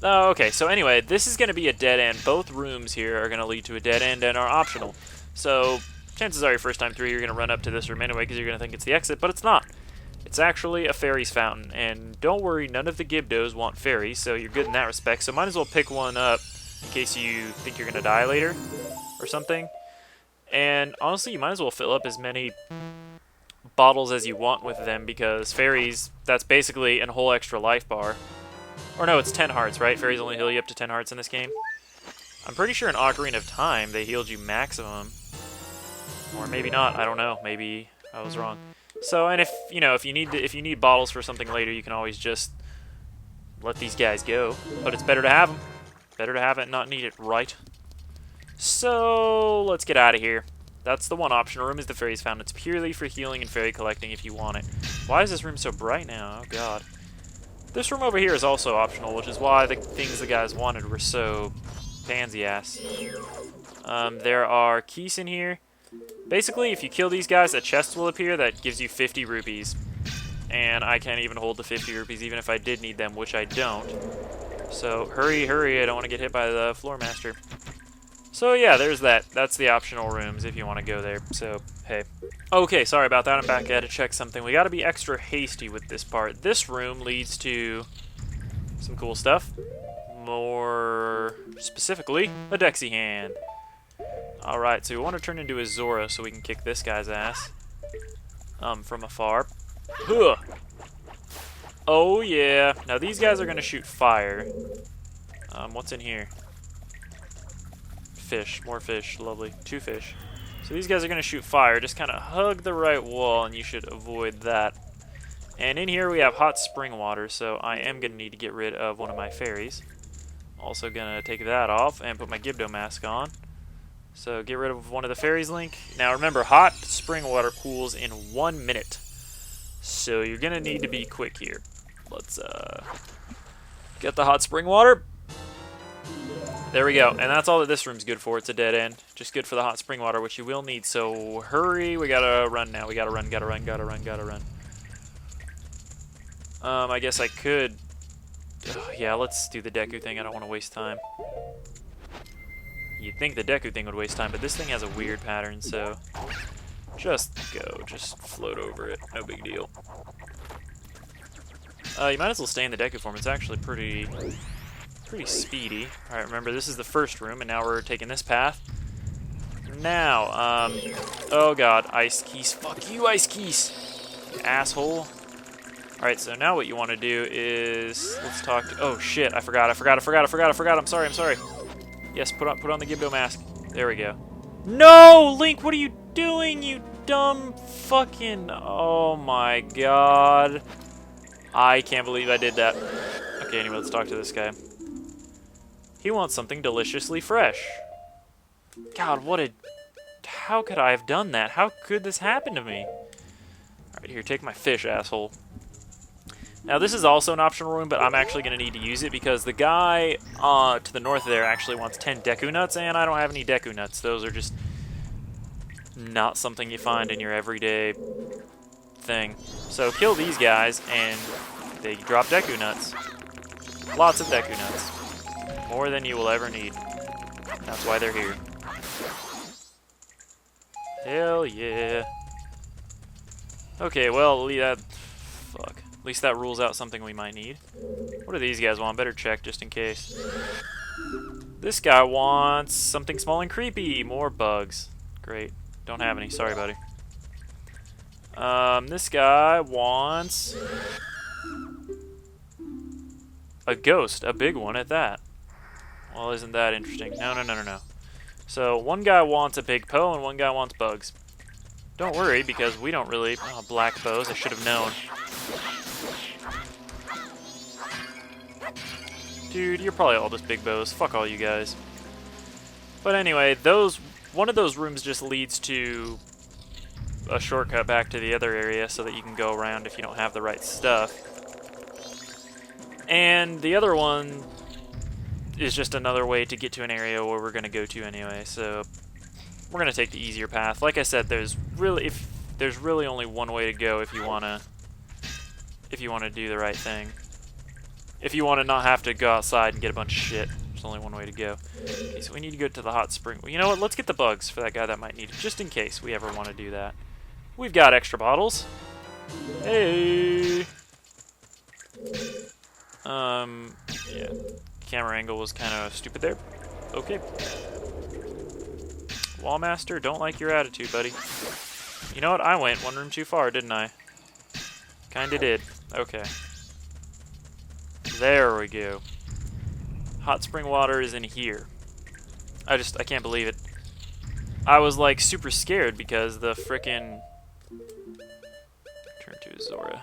Oh, okay, so anyway, this is going to be a dead end. Both rooms here are going to lead to a dead end and are optional. So, chances are your first time through, you're going to run up to this room anyway because you're going to think it's the exit, but it's not. It's actually a fairies fountain, and don't worry, none of the Gibdos want fairies, so you're good in that respect. So might as well pick one up in case you think you're going to die later or something. And honestly, you might as well fill up as many bottles as you want with them because fairies, that's basically a whole extra life bar. Or no, it's 10 hearts, right? Fairies only heal you up to 10 hearts in this game. I'm pretty sure in Ocarina of Time they healed you maximum. Or maybe not, I don't know. Maybe I was wrong. So, and if you need bottles for something later, you can always just let these guys go. But it's better to have them. Better to have it and not need it, right? So, let's get out of here. That's the one optional room is the fairies fountain. It's purely for healing and fairy collecting if you want it. Why is this room so bright now? Oh god. This room over here is also optional, which is why the things the guys wanted were so pansy-ass. There are keys in here. Basically, if you kill these guys, a chest will appear that gives you 50 rupees. And I can't even hold the 50 rupees even if I did need them, which I don't. So, hurry, hurry, I don't want to get hit by the floor master. So yeah, there's that. That's the optional rooms if you want to go there. So, hey. Okay, sorry about that. I'm back. I had to check something. We got to be extra hasty with this part. This room leads to some cool stuff. More specifically, a Dexy hand. Alright, so we want to turn into a Zora so we can kick this guy's ass. From afar. Huh. Oh yeah. Now these guys are going to shoot fire. What's in here? Fish. More fish. Lovely. 2 fish. So these guys are going to shoot fire. Just kind of hug the right wall and you should avoid that. And in here we have hot spring water, so I am going to need to get rid of one of my fairies. Also going to take that off and put my Gibdo mask on. So get rid of one of the fairies, Link. Now remember, hot spring water cools in 1 minute. So you're going to need to be quick here. Let's get the hot spring water. There we go. And that's all that this room's good for. It's a dead end. Just good for the hot spring water, which you will need. So hurry. We got to run now. We got to run, got to run, got to run, got to run. I guess I could... yeah, let's do the Deku thing. I don't want to waste time. You'd think the Deku thing would waste time, but this thing has a weird pattern, so... just go. Just float over it. No big deal. You might as well stay in the Deku form. It's actually pretty speedy. Alright, remember, this is the first room, and now we're taking this path. Now, oh god, Ice Keys. Fuck you, Ice Keys! You asshole. Alright, so now what you want to do is... let's talk to... oh shit, I forgot. I'm sorry. Yes, put on the Gibdo mask. There we go. No! Link, what are you doing, you dumb fucking... oh my god. I can't believe I did that. Okay, anyway, let's talk to this guy. He wants something deliciously fresh. God, what a... how could I have done that? How could this happen to me? Alright, here, take my fish, asshole. Now, this is also an optional room, but I'm actually going to need to use it because the guy to the north there actually wants 10 Deku Nuts, and I don't have any Deku Nuts. Those are just not something you find in your everyday thing. So kill these guys, and they drop Deku Nuts. Lots of Deku Nuts. More than you will ever need. That's why they're here. Hell yeah. Okay, well, fuck. At least that rules out something we might need. What do these guys want? Better check just in case. This guy wants something small and creepy. More bugs. Great. Don't have any. Sorry, buddy. This guy wants a ghost. A big one at that. Well, isn't that interesting? No. So, one guy wants a big Poe and one guy wants bugs. Don't worry, because we don't really... oh, black bows. I should have known. Dude, you're probably all just big bows. Fuck all you guys. But anyway, one of those rooms just leads to a shortcut back to the other area so that you can go around if you don't have the right stuff. And the other one is just another way to get to an area where we're going to go to anyway. So we're going to take the easier path. Like I said, there's really only one way to go if you want to do the right thing. If you want to not have to go outside and get a bunch of shit. There's only one way to go. Okay, so we need to go to the hot spring. Well, you know what? Let's get the bugs for that guy that might need it, just in case we ever want to do that. We've got extra bottles. Hey! Yeah. Camera angle was kind of stupid there. Okay. Wallmaster, don't like your attitude, buddy. You know what? I went one room too far, didn't I? Kinda did. Okay. There we go. Hot spring water is in here. I can't believe it. I was like super scared because the frickin' turn to Zora.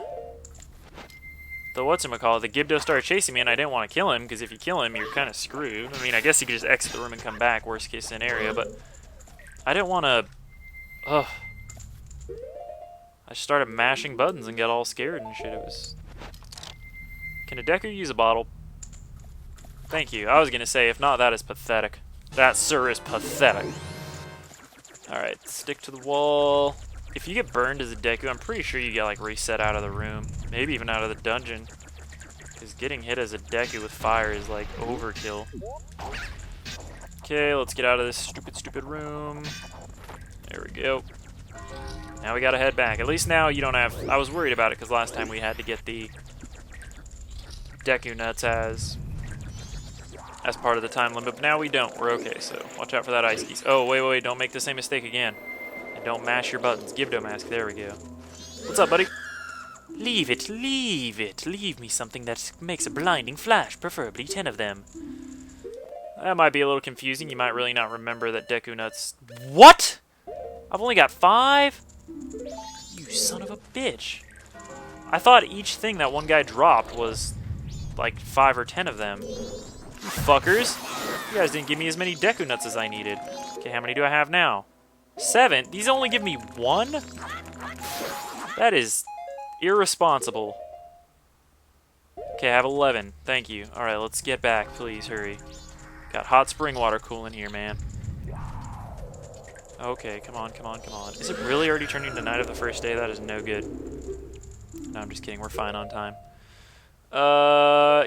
The whatchamacallit, the Gibdos started chasing me and I didn't want to kill him because if you kill him, you're kind of screwed. I mean, I guess you could just exit the room and come back, worst case scenario, but I didn't want to. Ugh. I started mashing buttons and got all scared and shit. It was. Can a Deku use a bottle? Thank you. I was gonna say, if not, that is pathetic. That, sir, is pathetic. Alright, stick to the wall. If you get burned as a Deku, I'm pretty sure you get, like, reset out of the room. Maybe even out of the dungeon. Because getting hit as a Deku with fire is, like, overkill. Okay, let's get out of this stupid room. There we go. Now we gotta head back. At least now you don't have... I was worried about it, because last time we had to get the Deku nuts as part of the time limit, but now we don't. We're okay, so watch out for that ice keys. Oh, wait, don't make the same mistake again. And don't mash your buttons. Gibdo mask, there we go. What's up, buddy? Leave it. Leave me something that makes a blinding flash, preferably 10 of them. That might be a little confusing. You might really not remember that Deku nuts... What?! I've only got 5? You son of a bitch. I thought each thing that one guy dropped was like 5 or 10 of them. You fuckers. You guys didn't give me as many Deku nuts as I needed. Okay, how many do I have now? 7? These only give me 1? That is irresponsible. Okay, I have 11. Thank you. Alright, let's get back. Please, hurry. Got hot spring water cooling here, man. Okay, come on. Is it really already turning to night of the first day? That is no good. No, I'm just kidding. We're fine on time.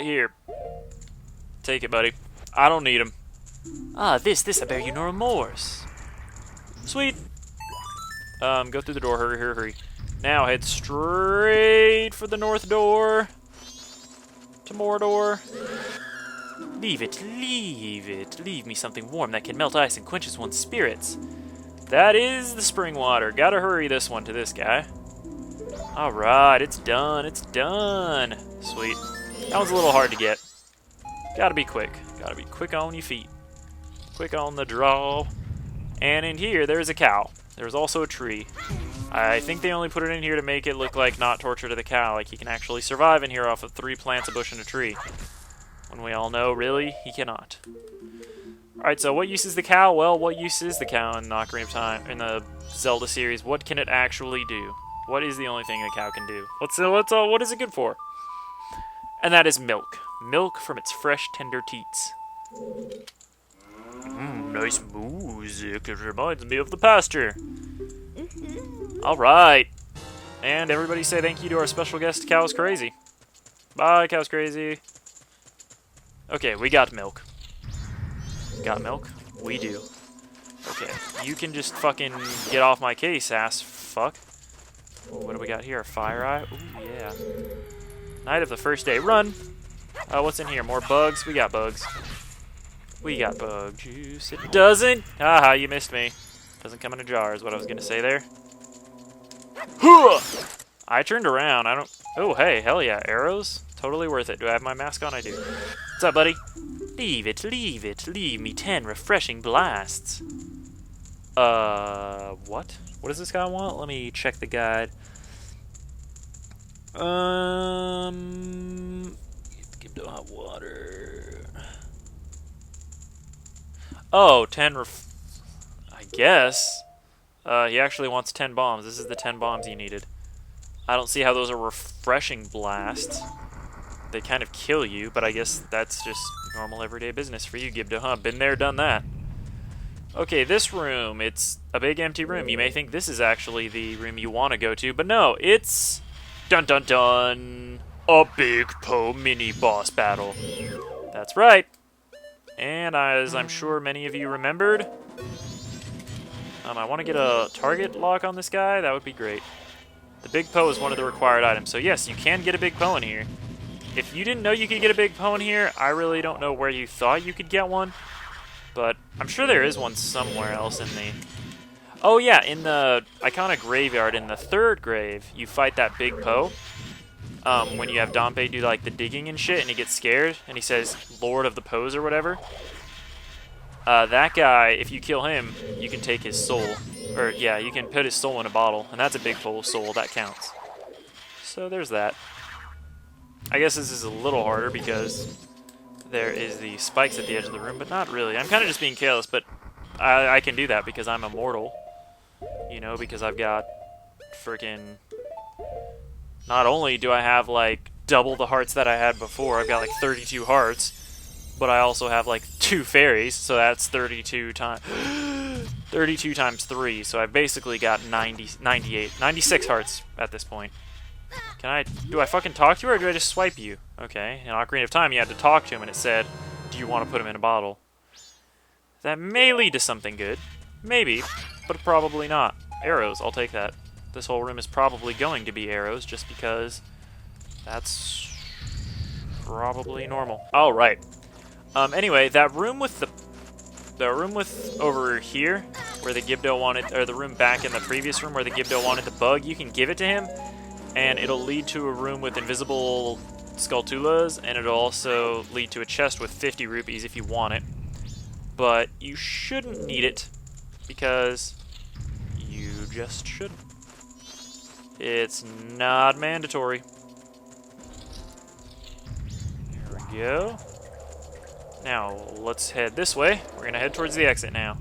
Here. Take it, buddy. I don't need them. Ah, this, I bear you no remorse. Sweet. Go through the door. Hurry. Now head straight for the north door. To Mordor. Leave it. Leave me something warm that can melt ice and quenches one's spirits. That is the spring water. Gotta hurry this one to this guy. Alright, it's done. Sweet. That was a little hard to get. Gotta be quick. Gotta be quick on your feet. Quick on the draw. And in here, there's a cow. There's also a tree. I think they only put it in here to make it look like not torture to the cow. Like he can actually survive in here off of 3 plants, a bush, and a tree. When we all know, really, he cannot. Alright, so what use is the cow? Well, what use is the cow in Ocarina of Time, in the Zelda series? What can it actually do? What is the only thing the cow can do? What is it good for? And that is milk. Milk from its fresh, tender teats. Nice music. It reminds me of the pasture. Alright. And everybody say thank you to our special guest, Cow's Crazy. Bye, Cow's Crazy. Okay, we got milk. Got milk? We do. Okay, you can just fucking get off my case, ass fuck. Ooh, what do we got here? Fire Eye? Ooh, yeah. Night of the first day. Run! What's in here? More bugs? We got bugs. We got bug juice. It doesn't! Haha, you missed me. Doesn't come in a jar is what I was gonna say there. I turned around. I don't... Oh, hey, hell yeah. Arrows? Totally worth it. Do I have my mask on? I do. What's up, buddy? Leave it. Leave me 10 refreshing blasts. What? What does this guy want? Let me check the guide. Give no hot water. Oh, 10 I guess. He actually wants 10 bombs. This is the 10 bombs he needed. I don't see how those are refreshing blasts. They kind of kill you, but I guess that's just normal everyday business for you, Gibdo, huh? Been there, done that. Okay, this room, it's a big empty room. You may think this is actually the room you want to go to, but no, it's... Dun dun dun! A big Po mini boss battle. That's right. And as I'm sure many of you remembered, I want to get a target lock on this guy. That would be great. The big Po is one of the required items. So yes, you can get a big Po in here. If you didn't know you could get a big Po in here, I really don't know where you thought you could get one. But I'm sure there is one somewhere else in the... Oh yeah, in the Ikana graveyard, in the third grave, you fight that big Po. When you have Dompe do like the digging and shit, and he gets scared, and he says Lord of the Pose or whatever. That guy, if you kill him, you can take his soul. Or yeah, you can put his soul in a bottle, and that's a big full soul, that counts. So there's that. I guess this is a little harder because there is the spikes at the edge of the room, but not really. I'm kind of just being careless, but I can do that because I'm immortal. You know, because I've got freaking... Not only do I have, like, double the hearts that I had before, I've got, like, 32 hearts, but I also have, like, 2 fairies, so that's 32 times 3, so I've basically got 96 hearts at this point. Do I fucking talk to you, or do I just swipe you? Okay, in Ocarina of Time, you had to talk to him, and it said, do you want to put him in a bottle? That may lead to something good. Maybe, but probably not. Arrows, I'll take that. This whole room is probably going to be arrows, just because that's probably normal. All right. Anyway, that room with the room with over here, where the Gibdo wanted, or the room back in the previous room where the Gibdo wanted the bug, you can give it to him, and it'll lead to a room with invisible Skulltulas, and it'll also lead to a chest with 50 rupees if you want it. But you shouldn't need it, because you just shouldn't. It's not mandatory. There we go. Now, let's head this way. We're going to head towards the exit now.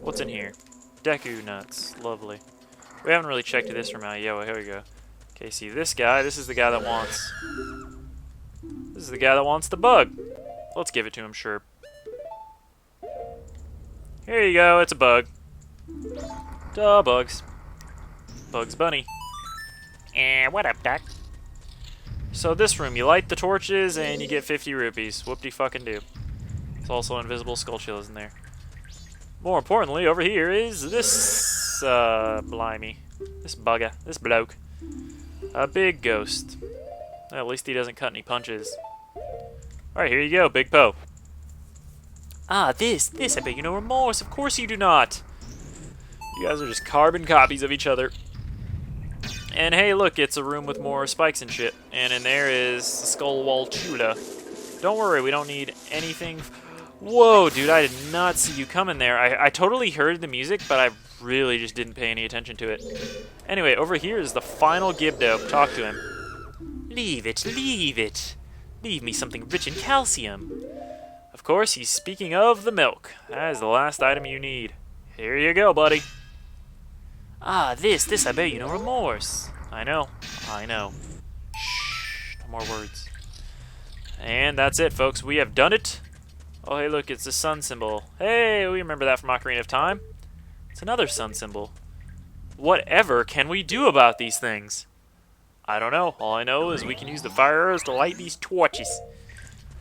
What's in here? Deku nuts. Lovely. We haven't really checked this from out. Yeah, well, here we go. Okay, see this guy. This is the guy that wants... This is the guy that wants the bug. Let's give it to him, sure. Here you go. It's a bug. Duh, bugs. Bugs Bunny. What up, Doc? So this room, you light the torches and you get 50 rupees. Whoop-de-fucking-do. There's also invisible Skulltulas in there. More importantly, over here is this, blimey. This bugger. This bloke. A big ghost. Well, at least he doesn't cut any punches. Alright, here you go, Big Po. Ah, this, I bet you no remorse. Of course you do not. You guys are just carbon copies of each other. And hey, look, it's a room with more spikes and shit. And in there is Skulltulas. Don't worry, we don't need anything. Whoa, dude, I did not see you coming there. I totally heard the music, but I really just didn't pay any attention to it. Anyway, over here is the final Gibdo. Talk to him. Leave it, leave it. Leave me something rich in calcium. Of course, he's speaking of the milk. That is the last item you need. Here you go, buddy. Ah, this, I bear you no remorse. I know. Shh, no more words. And that's it, folks. We have done it. Oh, hey, look, it's the sun symbol. Hey, we remember that from Ocarina of Time. It's another sun symbol. Whatever can we do about these things? I don't know. All I know is we can use the fire arrows to light these torches.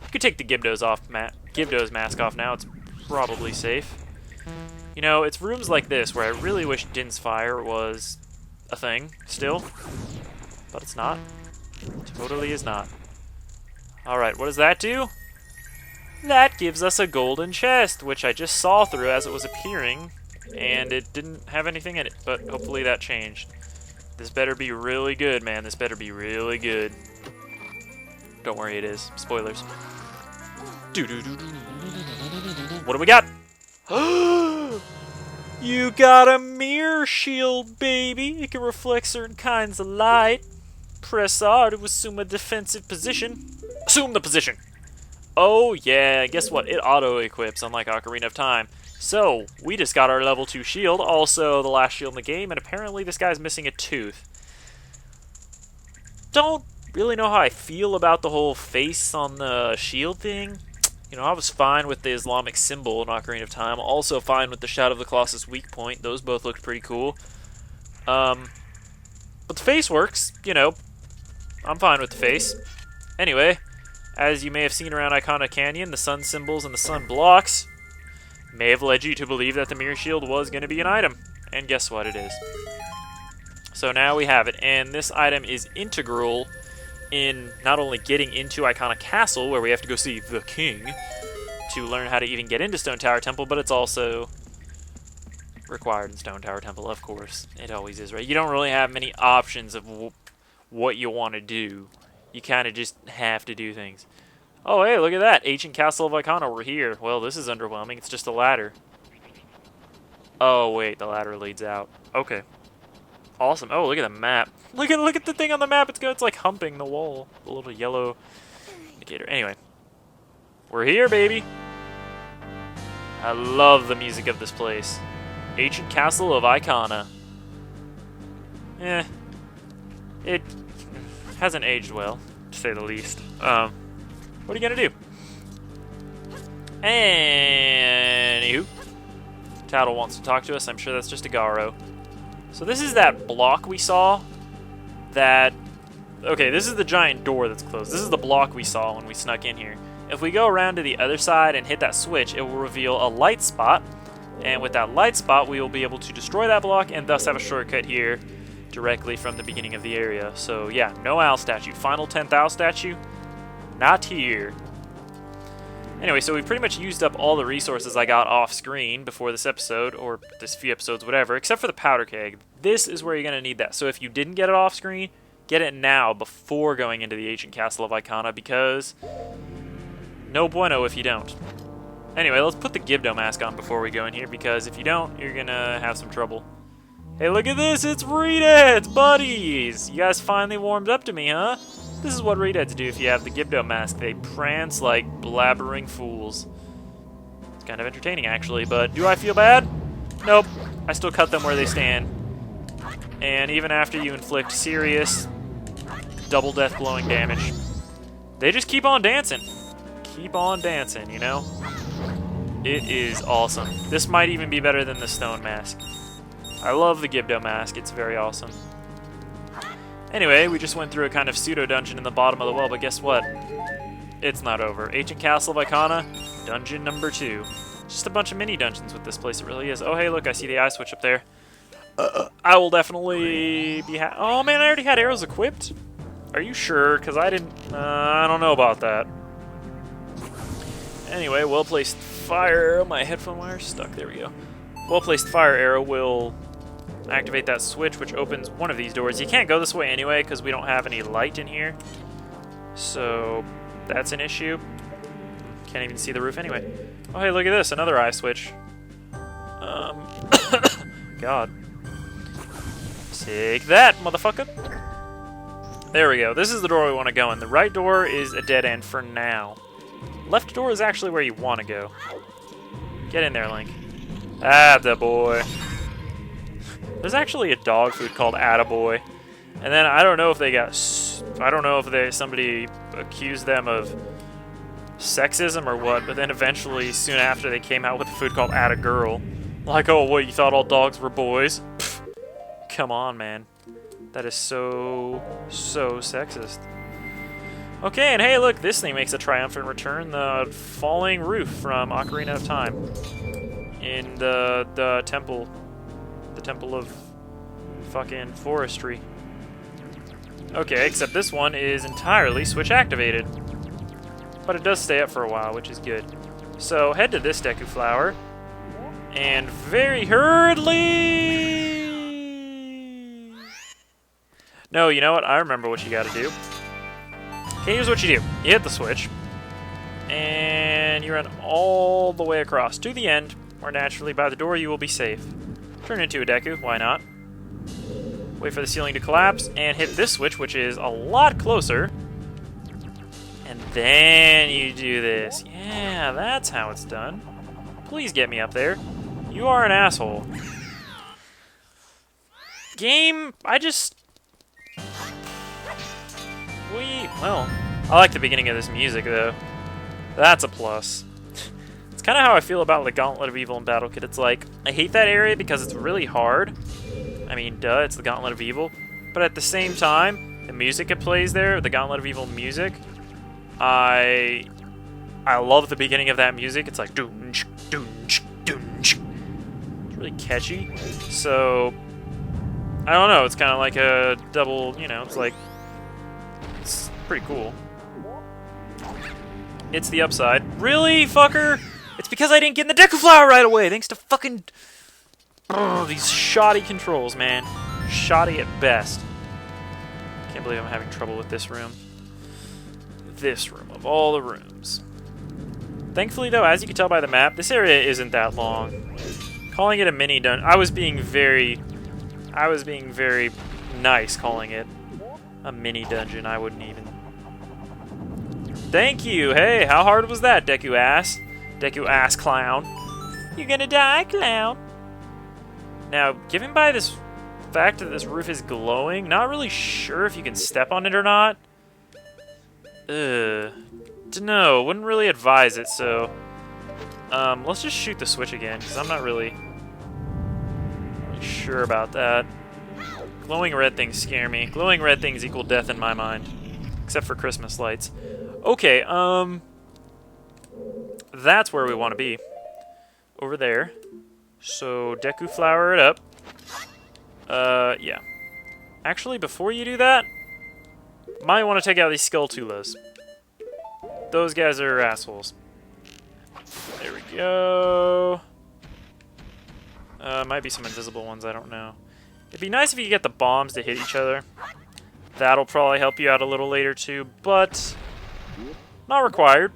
You could take the Gibdos mask off now. It's probably safe. You know, it's rooms like this where I really wish Din's Fire was a thing still, but it's not. It totally is not. Alright, what does that do? That gives us a golden chest, which I just saw through as it was appearing, and it didn't have anything in it, but hopefully that changed. This better be really good, man. This better be really good. Don't worry, it is. Spoilers. What do we got? You got a mirror shield, baby. It can reflect certain kinds of light. Press R to assume a defensive position. Assume the position. Oh yeah, guess what? It auto-equips, unlike Ocarina of Time. So, we just got our level 2 shield, also the last shield in the game, and apparently this guy's missing a tooth. Don't really know how I feel about the whole face on the shield thing. You know, I was fine with the Islamic symbol in Ocarina of Time. Also fine with the Shadow of the Colossus weak point. Those both looked pretty cool. But the face works, you know. I'm fine with the face. Anyway, as you may have seen around Ikana Canyon, the sun symbols and the sun blocks may have led you to believe that the mirror shield was going to be an item. And guess what? It is. So now we have it, and this item is integral in not only getting into Ikana Castle, where we have to go see the king, to learn how to even get into Stone Tower Temple, but it's also required in Stone Tower Temple, of course. It always is, right? You don't really have many options of what you want to do. You kind of just have to do things. Oh, hey, look at that. Ancient Castle of Ikana, we're here. Well, this is underwhelming. It's just a ladder. Oh, wait, the ladder leads out. Okay. Awesome. Oh, look at the map. Look at the thing on the map. It's like humping the wall. The little yellow indicator. Anyway. We're here, baby. I love the music of this place. Ancient Castle of Ikana. It hasn't aged well, to say the least. What are you gonna do? Anywho, Tattle wants to talk to us. I'm sure that's just a Garo. So this is that block we saw. Okay, this is the giant door that's closed. This is the block we saw when we snuck in here. If we go around to the other side and hit that switch, it will reveal a light spot. And with that light spot, we will be able to destroy that block and thus have a shortcut here directly from the beginning of the area. So yeah, no owl statue. Final 10th owl statue, not here. Anyway, so we pretty much used up all the resources I got off screen before this episode, or this few episodes, whatever, except for the powder keg. This is where you're going to need that. So if you didn't get it off screen, get it now before going into the ancient castle of Ikana, because no bueno if you don't. Anyway, let's put the Gibdo mask on before we go in here, because if you don't, you're going to have some trouble. Hey, look at this! It's Redeads, buddies! You guys finally warmed up to me, huh? This is what Redeads do if you have the Gibdo mask. They prance like blabbering fools. It's kind of entertaining, actually, but do I feel bad? Nope. I still cut them where they stand. And even after you inflict serious double death blowing damage, they just keep on dancing. Keep on dancing, you know? It is awesome. This might even be better than the stone mask. I love the Gibdo mask. It's very awesome. Anyway, we just went through a kind of pseudo-dungeon in the bottom of the well, but guess what? It's not over. Ancient Castle of Ikana, dungeon number 2. Just a bunch of mini-dungeons with this place, it really is. Oh, hey, look, I see the eye switch up there. I will definitely be oh, man, I already had arrows equipped? Are you sure? Because I didn't... I don't know about that. Anyway, well-placed fire... My headphone wire's stuck. There we go. Well-placed fire arrow will activate that switch, which opens one of these doors. You can't go this way anyway, because we don't have any light in here. So, that's an issue. Can't even see the roof anyway. Oh, hey, look at this. Another eye switch. God. Take that, motherfucker. There we go. This is the door we want to go in. The right door is a dead end for now. Left door is actually where you want to go. Get in there, Link. Attaboy. There's actually a dog food called Attaboy. And then I don't know if they got... I don't know if somebody accused them of sexism or what, but then eventually, soon after, they came out with a food called Attagirl. Like, oh, what, you thought all dogs were boys? Pfft. Come on, man. That is so sexist. Okay, and hey, look, this thing makes a triumphant return. The falling roof from Ocarina of Time. In the temple. The temple of fucking forestry. Okay, except this one is entirely switch activated. But it does stay up for a while, which is good. So, head to this Deku Flower. And very hurriedly... No, you know what? I remember what you gotta do. Okay, here's what you do. You hit the switch. And you run all the way across to the end, where naturally by the door you will be safe. Turn into a Deku, why not? Wait for the ceiling to collapse, and hit this switch, which is a lot closer. And then you do this. Yeah, that's how it's done. Please get me up there. You are an asshole. Game, well, I like the beginning of this music, though. That's a plus. It's kind of how I feel about the Gauntlet of Evil in Battle Kit. It's like, I hate that area because it's really hard. I mean, duh, it's the Gauntlet of Evil. But at the same time, The music it plays there, the Gauntlet of Evil music, I love the beginning of that music. It's like doonch, doonch, doonch. It's really catchy. So I don't know. It's kind of like a double. You know, it's pretty cool. It's the upside. Really, fucker? It's because I didn't get in the Deku Flower right away. Thanks to fucking these shoddy controls, man. Shoddy at best. Can't believe I'm having trouble with this room. This room of all the rooms. Thankfully, though, as you can tell by the map, this area isn't that long. Calling it a mini dungeon, I was being very nice calling it a mini dungeon. I wouldn't even. Thank you. Hey, how hard was that, Deku ass? Deku ass clown. You're gonna die, clown. Now, given by this fact that this roof is glowing, not really sure if you can step on it or not. Dunno, wouldn't really advise it, so let's just shoot the switch again, because I'm not really sure about that. Glowing red things scare me. Glowing red things equal death in my mind. Except for Christmas lights. Okay, that's where we want to be. Over there. So, Deku Flower it up. Yeah. Actually, before you do that, might want to take out these Skull TLoZ. Those guys are assholes. There we go. Might be some invisible ones, I don't know. It'd be nice if you could get the bombs to hit each other. That'll probably help you out a little later too, but not required.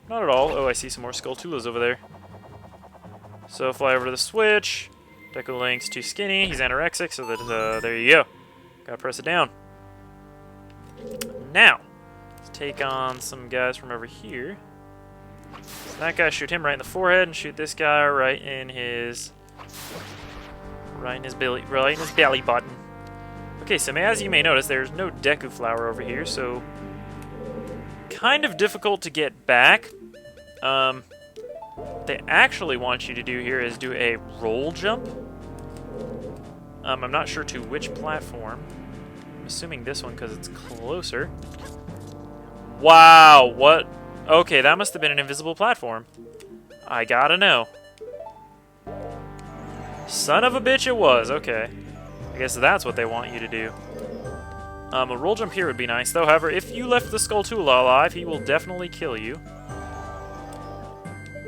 Not at all. Oh, I see some more Skull TLoZ over there. So fly over to the switch. Deku Link's too skinny. He's anorexic, so that there you go. Gotta press it down. Now, let's take on some guys from over here. So that guy, shoot him right in the forehead, and shoot this guy right in his belly button. Okay, so as you may notice, there's no Deku Flower over here, so kind of difficult to get back. What they actually want you to do here is do a roll jump. I'm not sure to which platform. I'm assuming this one because it's closer. Wow, what? Okay, that must have been an invisible platform. I gotta know. Son of a bitch it was, okay. I guess that's what they want you to do. A roll jump here would be nice, though. However, if you left the Skull TLoZ alive, he will definitely kill you.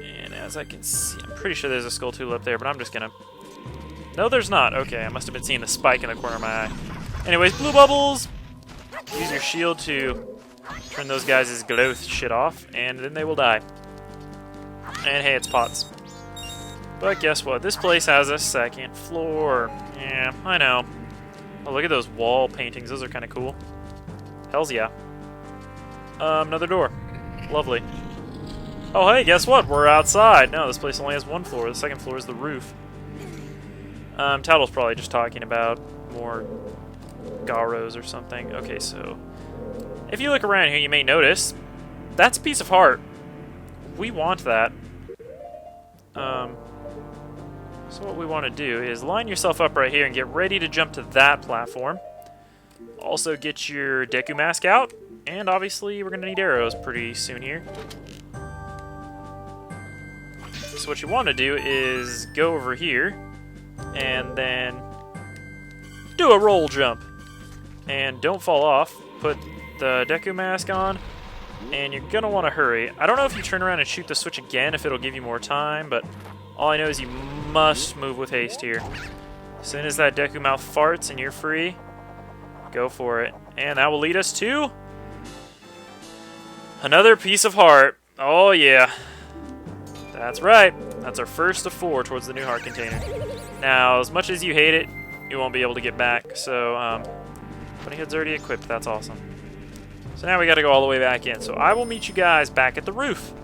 And as I can see, I'm pretty sure there's a Skull TLoZ up there, but I'm just gonna... No, there's not. Okay, I must have been seeing the spike in the corner of my eye. Anyways, blue bubbles! Use your shield to turn those guys' glow shit off, and then they will die. And hey, it's pots. But guess what? This place has a second floor. Yeah, I know. Oh, look at those wall paintings. Those are kind of cool. Hells yeah. Another door. Lovely. Oh, hey, guess what? We're outside. No, this place only has one floor. The second floor is the roof. Tattle's probably just talking about more Garos or something. Okay, so if you look around here, you may notice that's a piece of heart. We want that. So what we want to do is line yourself up right here and get ready to jump to that platform. Also get your Deku mask out, and obviously we're going to need arrows pretty soon here. So what you want to do is go over here and then do a roll jump. And don't fall off. Put the Deku mask on, and you're going to want to hurry. I don't know if you turn around and shoot the switch again if it'll give you more time, but all I know is you must move with haste here. As soon as that Deku mouth farts and you're free, go for it. And that will lead us to another piece of heart. Oh yeah. That's right. That's our first of 4 towards the new heart container. Now, as much as you hate it, you won't be able to get back. So, Bunny Hood's already equipped. That's awesome. So now we got to go all the way back in. So I will meet you guys back at the roof.